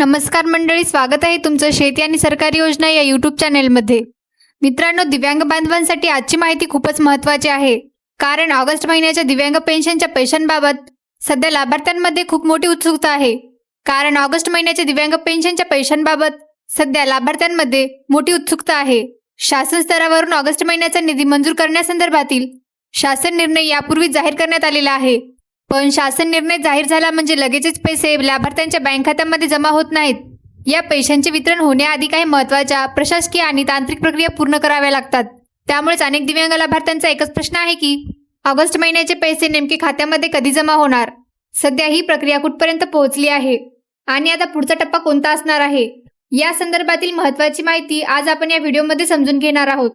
नमस्कार मंडळी, स्वागत आहे तुमचं शेती आणि सरकारी योजना या यूट्यूब चॅनेलमध्ये। मित्रांनो, दिव्यांग बांधवांसाठी आजची माहिती खूपच महत्त्वाची आहे, कारण ऑगस्ट महिन्याच्या दिव्यांग पेन्शनच्या पैशांबाबत सध्या लाभार्थ्यांमध्ये खूप मोठी उत्सुकता आहे। कारण ऑगस्ट महिन्याच्या दिव्यांग पेन्शनच्या पैशांबाबत सध्या लाभार्थ्यांमध्ये मोठी उत्सुकता आहे। शासन स्तरावरून ऑगस्ट महिन्याचा निधी मंजूर करण्यासंदर्भातील शासन निर्णय यापूर्वी जाहीर करण्यात आलेला आहे, पण शासन निर्णय जाहीर झाला म्हणजे लगेचच पैसे लाभार्थ्यांच्या बँक खात्यामध्ये जमा होत नाहीत। या पैशांचे वितरण होण्याआधी काही महत्त्वाच्या प्रशासकीय आणि तांत्रिक प्रक्रिया पूर्ण कराव्या लागतात। त्यामुळेच अनेक दिव्यांग लाभार्थ्यांचा एकच प्रश्न आहे की ऑगस्ट महिन्याचे पैसे नेमके खात्यामध्ये कधी जमा होणार। सध्या ही प्रक्रिया कुठपर्यंत पोहोचली आहे आणि आता पुढचा टप्पा कोणता असणार आहे, या संदर्भातील महत्त्वाची माहिती आज आपण या व्हिडिओमध्ये समजून घेणार आहोत।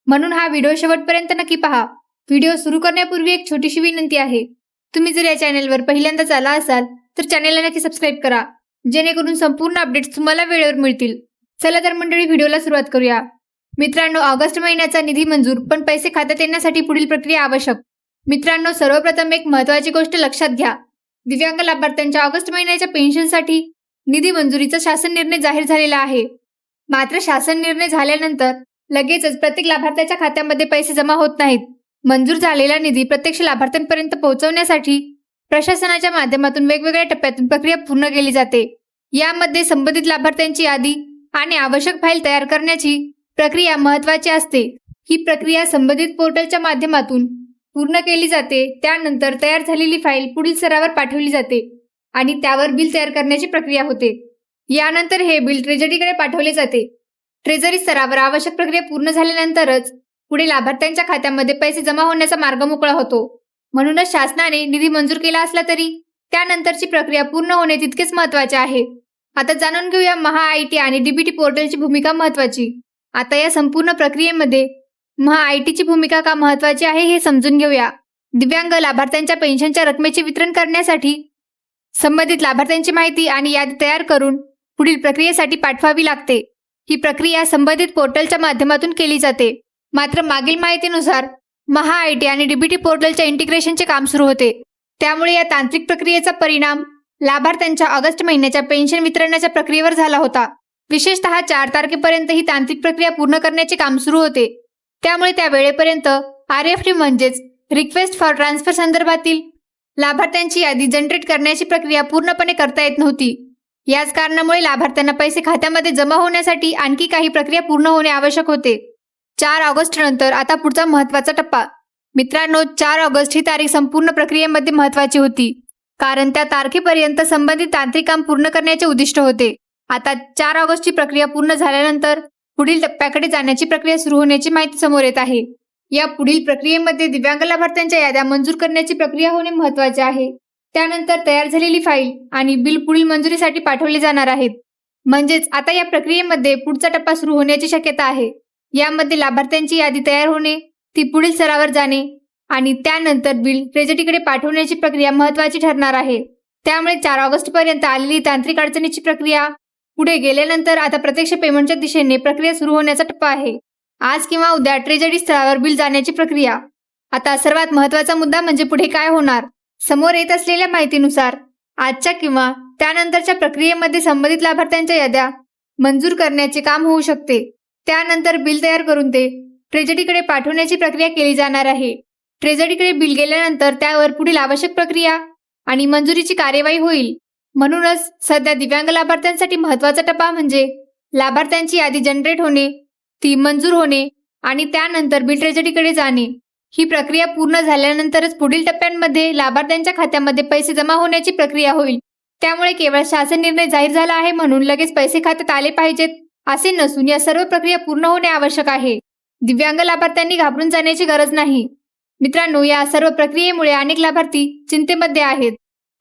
म्हणून हा व्हिडिओ शेवटपर्यंत नक्की पहा। व्हिडिओ सुरू करण्यापूर्वी एक छोटीशी विनंती आहे, तुम्ही जर या चॅनेलवर पहिल्यांदाच आला असाल तर चॅनेलला नक्की सबस्क्राइब करा, जेणेकरून संपूर्ण अपडेट्स तुम्हाला वेळेवर मिळतील। चला तर मंडळी, व्हिडिओला सुरुवात करूया। मित्रांनो, ऑगस्ट महिन्याचा निधी मंजूर पण पैसे खात्यात येण्यासाठी पुढील प्रक्रिया आवश्यक। मित्रांनो, सर्वप्रथम एक महत्त्वाची गोष्ट लक्षात घ्या। दिव्यांग लाभार्थ्यांच्या ऑगस्ट महिन्याच्या पेन्शनसाठी निधी मंजुरीचा शासन निर्णय जाहीर झालेला आहे। मात्र शासन निर्णय झाल्यानंतर लगेचच प्रत्येक लाभार्थ्याच्या खात्यामध्ये पैसे जमा होत नाहीत। मंजूर झालेला निधी प्रत्यक्ष लाभार्थ्यांपर्यंत पोहोचवण्यासाठी प्रशासनाच्या माध्यमातून वेगवेगळ्या टप्प्यातून प्रक्रिया पूर्ण केली जाते। यामध्ये संबंधित लाभार्थ्यांची यादी आणि आवश्यक फाईल तयार करण्याची प्रक्रिया महत्त्वाची असते। ही प्रक्रिया संबंधित पोर्टलच्या माध्यमातून पूर्ण केली जाते। त्यानंतर तयार झालेली फाईल पुढील स्तरावर पाठवली जाते आणि त्यावर बिल तयार करण्याची प्रक्रिया होते। यानंतर हे बिल ट्रेझरीकडे पाठवले जाते। ट्रेझरी स्तरावर आवश्यक प्रक्रिया पूर्ण झाल्यानंतरच पुढे लाभार्थ्यांच्या खात्यामध्ये पैसे जमा होण्याचा मार्ग मोकळा होतो। म्हणूनच शासनाने निधी मंजूर केला असला तरी त्यानंतरची प्रक्रिया पूर्ण होणे तितकेच महत्त्वाचे आहे। आता जाणून घेऊया महा-आय-टी आणि डीबीटी पोर्टलची भूमिका महत्त्वाची। आता या संपूर्ण प्रक्रियेमध्ये महा-आय-टीची भूमिका का महत्त्वाची आहे हे समजून घेऊया। दिव्यांग लाभार्थ्यांच्या पेन्शनच्या रकमेचे वितरण करण्यासाठी संबंधित लाभार्थ्यांची माहिती आणि यादी तयार करून पुढील प्रक्रियेसाठी पाठवावी लागते। ही प्रक्रिया संबंधित पोर्टलच्या माध्यमातून केली जाते। मात्र मागील माहितीनुसार महा-आय-टी आणि डीबीटी पोर्टलच्या इंटिग्रेशनचे काम सुरू होते। त्यामुळे या तांत्रिक प्रक्रियेचा परिणाम लाभार्थ्यांच्या ऑगस्ट महिन्याच्या पेन्शन वितरणाच्या प्रक्रियेवर झाला होता। विशेषतः 4 तारखेपर्यंत ही तांत्रिक प्रक्रिया पूर्ण करण्याचे काम सुरू होते। त्यामुळे त्या वेळेपर्यंत RFT म्हणजेच रिक्वेस्ट फॉर ट्रान्सफर संदर्भातील लाभार्थ्यांची यादी जनरेट करण्याची प्रक्रिया पूर्णपणे करता येत नव्हती। याच कारणामुळे लाभार्थ्यांना पैसे खात्यामध्ये जमा होण्यासाठी आणखी काही प्रक्रिया पूर्ण होणे आवश्यक होते। 4 ऑगस्ट नंतर आता पुढचा महत्त्वाचा टप्पा। मित्रांनो, 4 ऑगस्ट ही तारीख संपूर्ण प्रक्रियेमध्ये महत्त्वाची होती, कारण त्या तारखेपर्यंत संबंधित तांत्रिक काम पूर्ण करण्याचे उद्दिष्ट होते। आता 4 ऑगस्टची प्रक्रिया पूर्ण झाल्यानंतर पुढील टप्प्याकडे जाण्याची प्रक्रिया सुरू होण्याची माहिती समोर येत आहे। या पुढील प्रक्रियेमध्ये दिव्यांग लाभार्थ्यांच्या याद्या मंजूर करण्याची प्रक्रिया होणे महत्त्वाचे आहे। त्यानंतर तयार झालेली फाईल आणि बिल पुढील मंजुरीसाठी पाठवले जाणार आहेत। म्हणजेच आता या प्रक्रियेमध्ये पुढचा टप्पा सुरू होण्याची शक्यता आहे। यामध्ये लाभार्थ्यांची यादी तयार होणे, ती पुढील स्तरावर जाणे आणि त्यानंतर बिल ट्रेझरीकडे पाठवण्याची प्रक्रिया महत्त्वाची ठरणार आहे। त्यामुळे 4 ऑगस्ट पर्यंत आलेली तांत्रिक अडचणीची प्रक्रिया पुढे गेल्यानंतर आता प्रत्यक्ष पेमेंटच्या दिशेने प्रक्रिया सुरू होण्याचा टप्पा आहे। आज किंवा उद्या ट्रेझरी स्तरावर बिल जाण्याची प्रक्रिया। आता सर्वात महत्त्वाचा मुद्दा म्हणजे पुढे काय होणार। समोर येत असलेल्या माहितीनुसार आजच्या किंवा त्यानंतरच्या प्रक्रियेमध्ये संबंधित लाभार्थ्यांच्या याद्या मंजूर करण्याचे काम होऊ शकते। त्यानंतर बिल तयार करून ते ट्रेझरीकडे पाठवण्याची प्रक्रिया केली जाणार आहे। ट्रेझरीकडे बिल गेल्यानंतर त्यावर पुढील आवश्यक प्रक्रिया आणि मंजुरीची कार्यवाही होईल। म्हणूनच सध्या दिव्यांग लाभार्थ्यांसाठी महत्त्वाचा टप्पा म्हणजे लाभार्थ्यांची यादी जनरेट होणे, ती मंजूर होणे आणि त्यानंतर बिल ट्रेझरीकडे जाणे। ही प्रक्रिया पूर्ण झाल्यानंतरच पुढील टप्प्यांमध्ये लाभार्थ्यांच्या खात्यामध्ये पैसे जमा होण्याची प्रक्रिया होईल। त्यामुळे केवळ शासन निर्णय जाहीर झाला आहे म्हणून लगेच पैसे खात्यात आले पाहिजेत असे नसून या सर्व प्रक्रिया पूर्ण होणे आवश्यक आहे। दिव्यांग लाभार्थ्यांनी घाबरून जाण्याची गरज नाही। मित्रांनो, या सर्व प्रक्रियेमुळे अनेक लाभार्थी चिंतेमध्ये आहेत,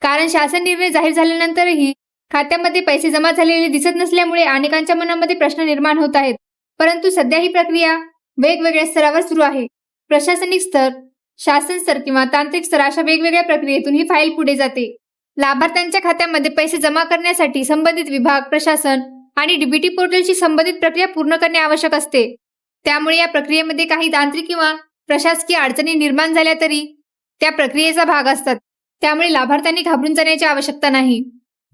कारण शासन निर्णय जाहीर झाल्यानंतरही खात्यामध्ये पैसे जमा झालेले दिसत नसल्यामुळे अनेकांच्या मनामध्ये प्रश्न निर्माण होत आहेत। परंतु सध्या ही प्रक्रिया वेगवेगळ्या स्तरावर सुरू आहे। प्रशासनिक स्तर, शासन स्तर किंवा तांत्रिक स्तर अशा वेगवेगळ्या प्रक्रियेतून ही फाईल पुढे जाते। लाभार्थ्यांच्या खात्यामध्ये पैसे जमा करण्यासाठी संबंधित विभाग, प्रशासन आणि डीबीटी पोर्टलची संबंधित प्रक्रिया पूर्ण करणे आवश्यक असते। त्यामुळे या प्रक्रियेमध्ये काही तांत्रिक किंवा प्रशासकीय अडचणी निर्माण झाल्या तरी त्या प्रक्रियेचा भाग असतात। त्यामुळे लाभार्थ्यांनी घाबरून जाण्याची आवश्यकता नाही।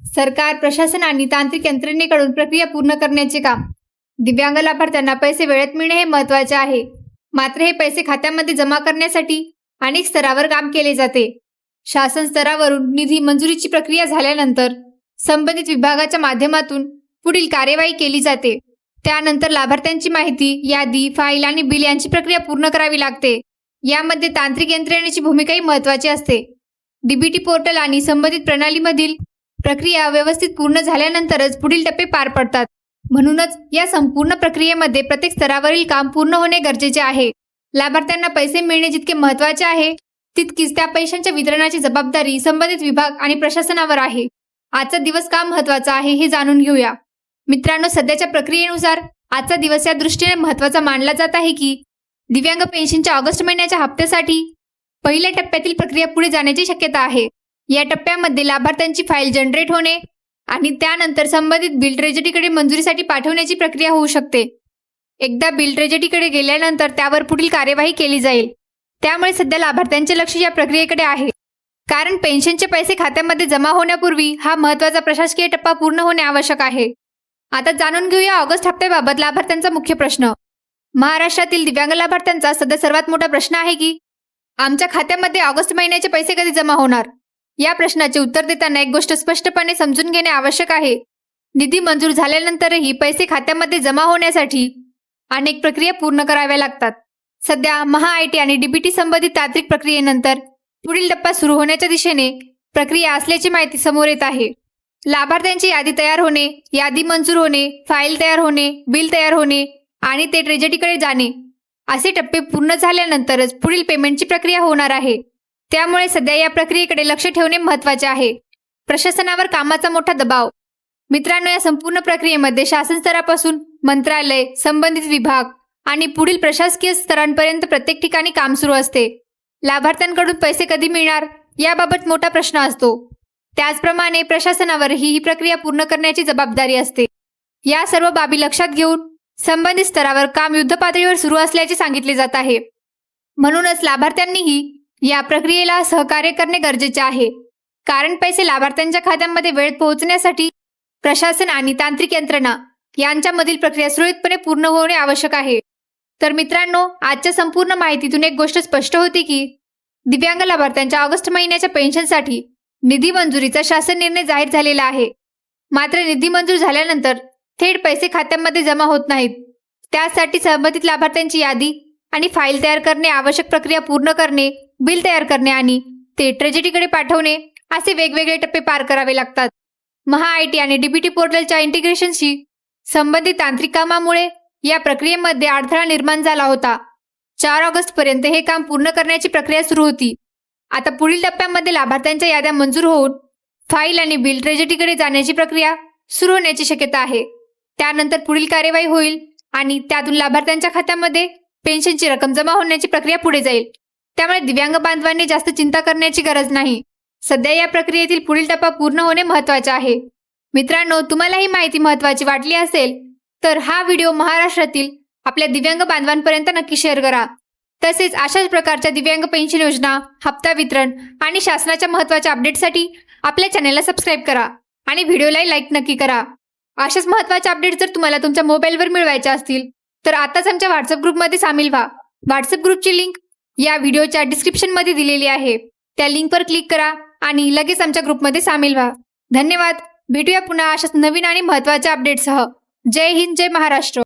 सरकार, प्रशासन आणि तांत्रिक यंत्रणेकडून प्रक्रिया पूर्ण करण्याचे काम. दिव्यांग लाभार्थ्यांना पैसे वेळेत मिळणे हे महत्त्वाचे आहे. मात्र हे पैसे खात्यामध्ये जमा करण्यासाठी अनेक स्तरावर काम केले जाते. शासन स्तरावरून निधी मंजुरीची प्रक्रिया झाल्यानंतर संबंधित विभागाच्या माध्यमातून पुढील कार्यवाही केली जाते. त्यानंतर लाभार्थ्यांची माहिती, यादी, फाईल आणि बिल यांची प्रक्रिया पूर्ण करावी लागते. यामध्ये तांत्रिक यंत्रणेची भूमिकाही महत्त्वाची असते. डीबीटी पोर्टल आणि संबंधित प्रणालीमधील प्रक्रिया व्यवस्थित पूर्ण झाल्यानंतरच पुढील टप्पे पार पडतात. म्हणूनच या संपूर्ण प्रक्रियेमध्ये प्रत्येक स्तरावरील काम पूर्ण होणे गरजेचे आहे. लाभार्थ्यांना पैसे मिळणे जितके महत्त्वाचे आहे, तितकीच त्या पैशांच्या वितरणाची जबाबदारी संबंधित विभाग आणि प्रशासनावर आहे. आजचा दिवस का महत्त्वाचा आहे हे जाणून घेऊया. मित्रांनो, सध्याच्या प्रक्रियेनुसार आजचा दिवस या दृष्टीने महत्त्वाचा मानला जात आहे की दिव्यांग पेन्शनच्या ऑगस्ट महिन्याच्या हप्त्यासाठी पहिल्या टप्प्यातील प्रक्रिया पुढे जाण्याची शक्यता आहे. या टप्प्यामध्ये लाभार्थ्यांची फाईल जनरेट होणे आणि त्यानंतर संबंधित बिल ट्रेजरीकडे मंजुरीसाठी पाठवण्याची प्रक्रिया होऊ शकते. एकदा बिल ट्रेजरीकडे गेल्यानंतर त्यावर पुढील कार्यवाही केली जाईल. त्यामुळे सध्या लाभार्थ्यांचे लक्ष या प्रक्रियेकडे आहे. कारण पेन्शनचे पैसे खात्यामध्ये जमा होण्यापूर्वी हा महत्त्वाचा प्रशासकीय टप्पा पूर्ण होणे आवश्यक आहे. आता जाणून घेऊया ऑगस्ट हप्त्याबाबत लाभार्थ्यांचा मुख्य प्रश्न. महाराष्ट्रातील दिव्यांग लाभार्थ्यांचा सध्या सर्वात मोठा प्रश्न आहे की आमच्या खात्यामध्ये ऑगस्ट महिन्याचे पैसे कधी जमा होणार. या प्रश्नाचे उत्तर देताना एक गोष्ट स्पष्टपणे समजून घेणे आवश्यक आहे. निधी मंजूर झाल्यानंतरही पैसे खात्यामध्ये जमा होण्यासाठी अनेक प्रक्रिया पूर्ण कराव्या लागतात. सध्या महाआयटी आणि डीबीटी संबंधित तांत्रिक प्रक्रियेनंतर पुढील टप्पा सुरू होण्याच्या दिशेने प्रक्रिया असल्याची माहिती समोर येत आहे. लाभार्थ्यांची यादी तयार होणे, यादी मंजूर होणे, फाईल तयार होणे, बिल तयार होणे आणि ते ट्रेजरीकडे जाणे असे टप्पे पूर्ण झाल्यानंतरच पुढील पेमेंटची प्रक्रिया होणार आहे. त्यामुळे सध्या या प्रक्रियेकडे लक्ष ठेवणे महत्त्वाचे आहे. प्रशासनावर कामाचा मोठा दबाव. मित्रांनो, या संपूर्ण प्रक्रियेमध्ये शासन स्तरापासून मंत्रालय, संबंधित विभाग आणि पुढील प्रशासकीय स्तरांपर्यंत प्रत्येक ठिकाणी काम सुरू असते. लाभार्थ्यांकडून पैसे कधी मिळणार याबाबत मोठा प्रश्न असतो. त्याचप्रमाणे प्रशासनावरही ही प्रक्रिया पूर्ण करण्याची जबाबदारी असते. या सर्व बाबी लक्षात घेऊन संबंधित स्तरावर काम युद्धपातळीवर सुरू असल्याचे सांगितले जात आहे. म्हणूनच लाभार्थ्यांनीही या प्रक्रियेला सहकार्य करणे गरजेचे आहे. कारण पैसे लाभार्थ्यांच्या खात्यामध्ये वेळेत पोहोचण्यासाठी प्रशासन आणि तांत्रिक यंत्रणा यांच्यामधील प्रक्रिया सुरळीतपणे पूर्ण होणे आवश्यक आहे. तर मित्रांनो, आजच्या संपूर्ण माहितीतून एक गोष्ट स्पष्ट होती की दिव्यांग लाभार्थ्यांच्या ऑगस्ट महिन्याच्या पेन्शनसाठी निधी मंजुरीचा शासन निर्णय जाहीर झालेला आहे. मात्र निधी मंजूर झाल्यानंतर थेट पैसे खात्यामध्ये जमा होत नाहीत. त्यासाठी संबंधित लाभार्थ्यांची यादी आणि फाईल तयार करणे, आवश्यक प्रक्रिया पूर्ण करणे, बिल तयार करणे आणि ते ट्रेजरीकडे पाठवणे असे वेगवेगळे टप्पे पार करावे लागतात. महाआयटी आणि डीबीटी पोर्टलच्या इंटिग्रेशनशी संबंधित तांत्रिक कामामुळे या प्रक्रियेमध्ये अडथळा निर्माण झाला होता. 4 ऑगस्टपर्यंत हे काम पूर्ण करण्याची प्रक्रिया सुरू होती. आता पुढील टप्प्यामध्ये लाभार्थ्यांच्या याद्या मंजूर होऊन फाईल आणि बिल ट्रेजरीकडे जाण्याची प्रक्रिया सुरू होण्याची शक्यता आहे. त्यानंतर पुढील कार्यवाही होईल आणि त्यातून लाभार्थ्यांच्या खात्यामध्ये पेन्शनची रक्कम जमा होण्याची प्रक्रिया पुढे जाईल. त्यामुळे दिव्यांग बांधवांनी जास्त चिंता करण्याची गरज नाही. सध्या या प्रक्रियेतील पुढील टप्पा पूर्ण होणे महत्त्वाचे आहे. मित्रांनो, तुम्हाला ही माहिती महत्त्वाची वाटली असेल तर हा व्हिडिओ महाराष्ट्रातील आपल्या दिव्यांग बांधवांपर्यंत नक्की शेअर करा. तसेच अशाच प्रकारच्या दिव्यांग पेन्शन योजना, हप्ता वितरण आणि शासनाच्या महत्त्वाच्या अपडेटसाठी आपल्या चॅनलला सबस्क्राईब करा आणि व्हिडिओला लाईक नक्की करा. अशाच महत्त्वाच्या अपडेट्स जर तुम्हाला तुमच्या मोबाईलवर मिळवायच्या असतील तर आताच आमच्या व्हॉट्सअप ग्रुपमध्ये सामील व्हा. व्हॉट्सअप ग्रुपची लिंक या व्हिडिओच्या डिस्क्रिप्शनमध्ये दिलेली आहे. त्या लिंकवर क्लिक करा आणि लगेच आमच्या ग्रुपमध्ये सामील व्हा. धन्यवाद. भेटूया पुन्हा अशाच नवीन आणि महत्त्वाच्या अपडेटसह. जय हिंद, जय महाराष्ट्र.